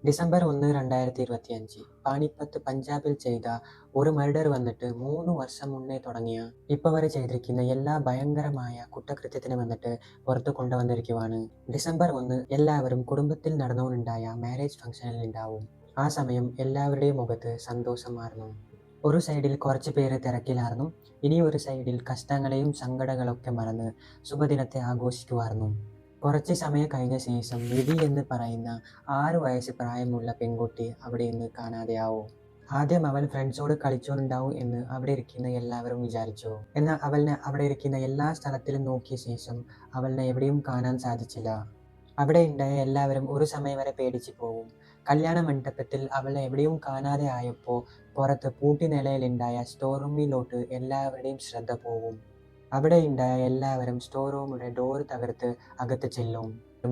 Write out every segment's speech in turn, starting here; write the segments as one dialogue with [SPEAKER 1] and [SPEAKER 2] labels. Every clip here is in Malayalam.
[SPEAKER 1] ഡിസംബർ 1, 2025 പാനിപ്പത്ത് പഞ്ചാബിൽ ചെയ്ത ഒരു മർഡർ വന്നിട്ട് 3 വർഷം മുന്നേ തുടങ്ങിയ ഇപ്പൊ വരെ ചെയ്തിരിക്കുന്ന എല്ലാ ഭയങ്കരമായ കുറ്റകൃത്യത്തിനും വന്നിട്ട് പുറത്തു കൊണ്ടുവന്നിരിക്കുവാണ്. ഡിസംബർ 1 എല്ലാവരും കുടുംബത്തിൽ നടന്നുകൊണ്ടുണ്ടായ മാരേജ് ഫംഗ്ഷനിൽ ഉണ്ടാവും. ആ സമയം എല്ലാവരുടെയും മുഖത്ത് സന്തോഷമായിരുന്നു. ഒരു സൈഡിൽ കുറച്ച് പേര് തിരക്കിലായിരുന്നു, ഇനി ഒരു സൈഡിൽ കഷ്ടങ്ങളെയും സങ്കടങ്ങളൊക്കെ മറന്ന് ശുഭദിനത്തെ ആഘോഷിക്കുമായിരുന്നു. കുറച്ച് സമയം കഴിഞ്ഞ ശേഷം വിധി എന്ന് പറയുന്ന 6 വയസ്സ് പ്രായമുള്ള പെൺകുട്ടി അവിടെ നിന്ന് കാണാതെയാവും. ആദ്യം അവൾ ഫ്രണ്ട്സോട് കളിച്ചോണ്ടാവും എന്ന് അവിടെ ഇരിക്കുന്ന എല്ലാവരും വിചാരിച്ചു. എന്നാൽ അവളിനെ അവിടെ ഇരിക്കുന്ന എല്ലാ സ്ഥലത്തിലും നോക്കിയ ശേഷം അവളിനെ എവിടെയും കാണാൻ സാധിച്ചില്ല. അവിടെ ഉണ്ടായ എല്ലാവരും ഒരു സമയം വരെ പേടിച്ചു പോവും. കല്യാണ മണ്ഡപത്തിൽ അവളെ എവിടെയും കാണാതെ ആയപ്പോൾ പുറത്ത് പൂട്ടി നിലയിലുണ്ടായ സ്റ്റോർ റൂമിലോട്ട് എല്ലാവരുടെയും ശ്രദ്ധ പോവും. അവിടെ ഉണ്ടായ എല്ലാവരും സ്റ്റോർ റൂമിന്റെ ഡോർ തകർത്ത് അകത്ത് ചെല്ലും.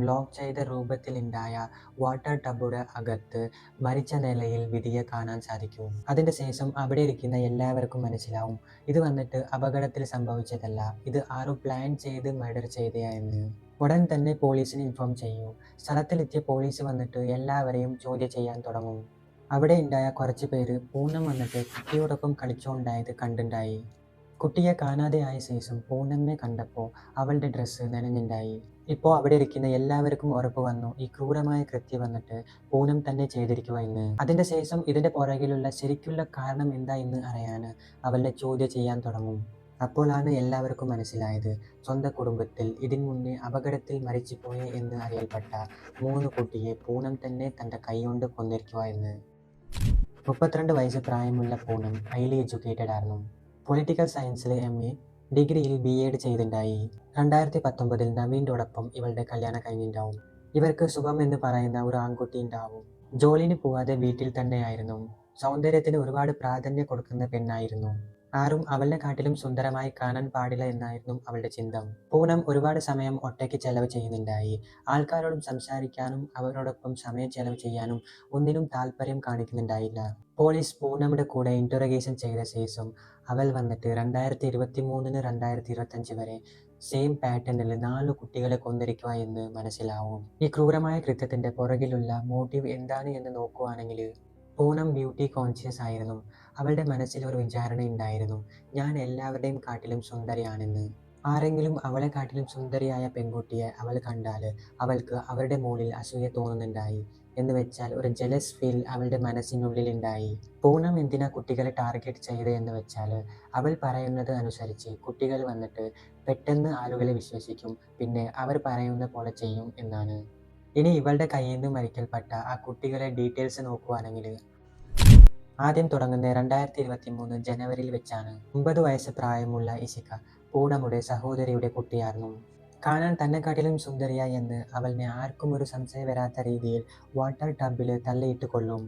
[SPEAKER 1] ലോക്ക് ചെയ്ത രൂപത്തിലുണ്ടായ വാട്ടർ ടബുടെ അകത്ത് മരിച്ച നിലയിൽ വിധിയെ കാണാൻ സാധിക്കും. അതിന്റെ ശേഷം അവിടെ ഇരിക്കുന്ന എല്ലാവർക്കും മനസ്സിലാവും, ഇത് വന്നിട്ട് അപകടത്തിൽ സംഭവിച്ചതല്ല, ഇത് ആരും പ്ലാൻ ചെയ്ത് മർഡർ ചെയ്തയാന്ന്. ഉടൻ തന്നെ പോലീസിന് ഇൻഫോം ചെയ്യും. സ്ഥലത്തിലെത്തിയ പോലീസ് വന്നിട്ട് എല്ലാവരെയും ചോദ്യം ചെയ്യാൻ തുടങ്ങും. അവിടെ ഉണ്ടായ കുറച്ച് പേര് പൂനം വന്നിട്ട് കുട്ടിയോടൊപ്പം കളിച്ചോണ്ടായത് കണ്ടുണ്ടായി. കുട്ടിയെ കാണാതെയായ ശേഷം പൂനമ്മെ കണ്ടപ്പോൾ അവളുടെ ഡ്രസ്സ് നനഞ്ഞുണ്ടായി. ഇപ്പോൾ അവിടെ ഇരിക്കുന്ന എല്ലാവർക്കും ഉറപ്പ് വന്നു, ഈ ക്രൂരമായ കൃത്യം വന്നിട്ട് പൂനം തന്നെ ചെയ്തിരിക്കുക എന്ന്. അതിന്റെ ശേഷം ഇതിന്റെ പുറകിലുള്ള ശരിക്കുള്ള കാരണം എന്താ എന്ന് അറിയാൻ അവളുടെ ചോദ്യം ചെയ്യാൻ തുടങ്ങും. അപ്പോഴാണ് എല്ലാവർക്കും മനസ്സിലായത്, സ്വന്തം കുടുംബത്തിൽ ഇതിനു മുന്നേ അപകടത്തിൽ മരിച്ചുപോയി എന്ന് അറിയപ്പെട്ട 3 കുട്ടിയെ പൂനം തന്നെ തന്റെ കൈകൊണ്ട് കൊന്നിരിക്കുക എന്ന്. 32 വയസ്സ് പ്രായമുള്ള പൂനം ഹൈലി എഡ്യൂക്കേറ്റഡ് ആയിരുന്നു. പൊളിറ്റിക്കൽ സയൻസിൽ MA, ഡിഗ്രിയിൽ BEd ചെയ്തിട്ടുണ്ടായി. 2019 നവീനോടൊപ്പം ഇവളുടെ കല്യാണം കഴിഞ്ഞിട്ടുണ്ടാവും. ഇവർക്ക് ശുഭം എന്ന് പറയുന്ന ഒരു ആൺകുട്ടി ഉണ്ടാവും. ജോലിന് പോവാതെ വീട്ടിൽ തന്നെയായിരുന്നു. സൗന്ദര്യത്തിന് ഒരുപാട് പ്രാധാന്യം കൊടുക്കുന്ന പെണ്ണായിരുന്നു. ആരും അവളെ കാട്ടിലും സുന്ദരമായി കാണാൻ പാടില്ല എന്നായിരുന്നു അവളുടെ ചിന്ത. പൂനം ഒരുപാട് സമയം ഒറ്റയ്ക്ക് ചെലവ് ചെയ്യുന്നുണ്ടായി. ആൾക്കാരോടും സംസാരിക്കാനും അവരോടൊപ്പം സമയം ചെലവ് ചെയ്യാനും ഒന്നിനും താല്പര്യം കാണിക്കുന്നുണ്ടായില്ല. പോലീസ് പൂനമിന്റെ കൂടെ ഇന്ററോഗേഷൻ ചെയ്ത ശേഷം അവൾ വന്നിട്ട് 2023 2025 വരെ സെയിം പാറ്റേണിൽ 4 കുട്ടികളെ കൊന്നിരിക്കുക എന്ന് മനസ്സിലാവും. ഈ ക്രൂരമായ കൃത്യത്തിന്റെ പുറകിലുള്ള മോട്ടീവ് എന്താണ് എന്ന് നോക്കുവാണെങ്കിൽ പൂനം ബ്യൂട്ടി കോൺഷ്യസ് ആയിരുന്നു. അവളുടെ മനസ്സിൽ ഒരു വിചാരണ ഉണ്ടായിരുന്നു, ഞാൻ എല്ലാവരുടെയും കാട്ടിലും സുന്ദരിയാണെന്ന്. ആരെങ്കിലും അവളെ കാട്ടിലും സുന്ദരിയായ പെൺകുട്ടിയെ അവൾ കണ്ടാൽ അവൾക്ക് അവരുടെ മുകളിൽ അസൂയ തോന്നുന്നുണ്ടായി. എന്ന് വെച്ചാൽ ഒരു ജലസ് ഫീൽ അവളുടെ മനസ്സിനുള്ളിൽ ഉണ്ടായി. പൂനം എന്തിനാ കുട്ടികളെ ടാർഗറ്റ് ചെയ്ത് എന്ന് വെച്ചാൽ അവൾ പറയുന്നത് അനുസരിച്ച് കുട്ടികൾ വന്നിട്ട് പെട്ടെന്ന് ആളുകളെ വിശ്വസിക്കും, പിന്നെ അവർ പറയുന്ന പോലെ ചെയ്യും എന്നാണ്. ഇനി ഇവളുടെ കയ്യിൽ നിന്ന് മരിക്കൽപ്പെട്ട ആ കുട്ടികളെ ഡീറ്റെയിൽസ് നോക്കുവാണെങ്കിൽ ആദ്യം തുടങ്ങുന്നത് 2023 ജനുവരിയിൽ വെച്ചാണ്. 9 വയസ്സ് പ്രായമുള്ള ഇഷിക പൂനമുടെ സഹോദരിയുടെ കുട്ടിയായിരുന്നു. കാണാൻ തന്നെക്കാട്ടിലും സുന്ദരിയായി എന്ന് അവളിനെ ആർക്കും ഒരു സംശയം വരാത്ത രീതിയിൽ വാട്ടർ ടബിൽ തള്ളിയിട്ട് കൊള്ളും.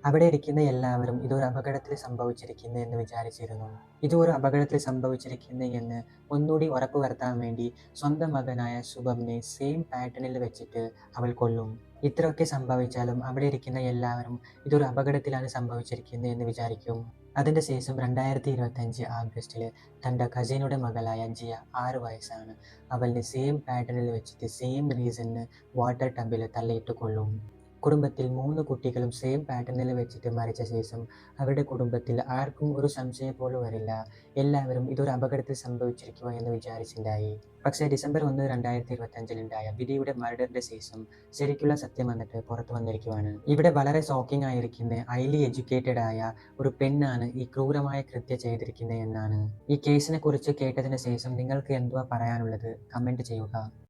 [SPEAKER 1] അവിടെ ഇരിക്കുന്ന എല്ലാവരും ഇതൊരു അപകടത്തിൽ സംഭവിച്ചിരിക്കുന്നു എന്ന് വിചാരിച്ചിരുന്നു. ഇതൊരു അപകടത്തിൽ സംഭവിച്ചിരിക്കുന്നു എന്ന് ഒന്നുകൂടി ഉറപ്പ് വരുത്താൻ വേണ്ടി സ്വന്തം മകനായ ശുഭമിനെ സെയിം പാറ്റേണിൽ വെച്ചിട്ട് അവൾ കൊല്ലും. ഇത്രയൊക്കെ സംഭവിച്ചാലും അവിടെ ഇരിക്കുന്ന എല്ലാവരും ഇതൊരു അപകടത്തിലാണ് സംഭവിച്ചിരിക്കുന്നത് എന്ന് വിചാരിക്കും. അതിന്റെ ശേഷം 2025 ആഗസ്റ്റിൽ തൻ്റെ കസിനുടെ മകളായ ജിയ 6 വയസ്സാണ്, അവളിനെ സെയിം പാറ്റേണിൽ വെച്ചിട്ട് സെയിം റീസണിന് വാട്ടർ ടബിൽ തള്ളിയിട്ട് കൊള്ളും. കുടുംബത്തിൽ 3 കുട്ടികളും സെയിം പാറ്റേണിൽ വെച്ചിട്ട് മരിച്ച ശേഷം അവരുടെ കുടുംബത്തിൽ ആർക്കും ഒരു സംശയം പോലും വരില്ല. എല്ലാവരും ഇതൊരു അപകടത്തിൽ സംഭവിച്ചിരിക്കുക എന്ന് വിചാരിച്ചിട്ടുണ്ടായി. പക്ഷേ ഡിസംബർ 1, 2025 ഉണ്ടായ വിധിയുടെ മർഡറിന്റെ ശേഷം ശരിക്കുള്ള സത്യം വന്നിട്ട് പുറത്തു വന്നിരിക്കുവാണ്. ഇവിടെ വളരെ ഷോക്കിംഗ് ആയിരിക്കുന്ന ഹൈലി എഡ്യൂക്കേറ്റഡ് ആയ ഒരു പെണ്ണാണ് ഈ ക്രൂരമായ കൃത്യം ചെയ്തിരിക്കുന്നത് എന്നാണ്. ഈ കേസിനെ കുറിച്ച് കേട്ടതിന് ശേഷം നിങ്ങൾക്ക് എന്തുവാ പറയാനുള്ളത്? കമന്റ് ചെയ്യുക.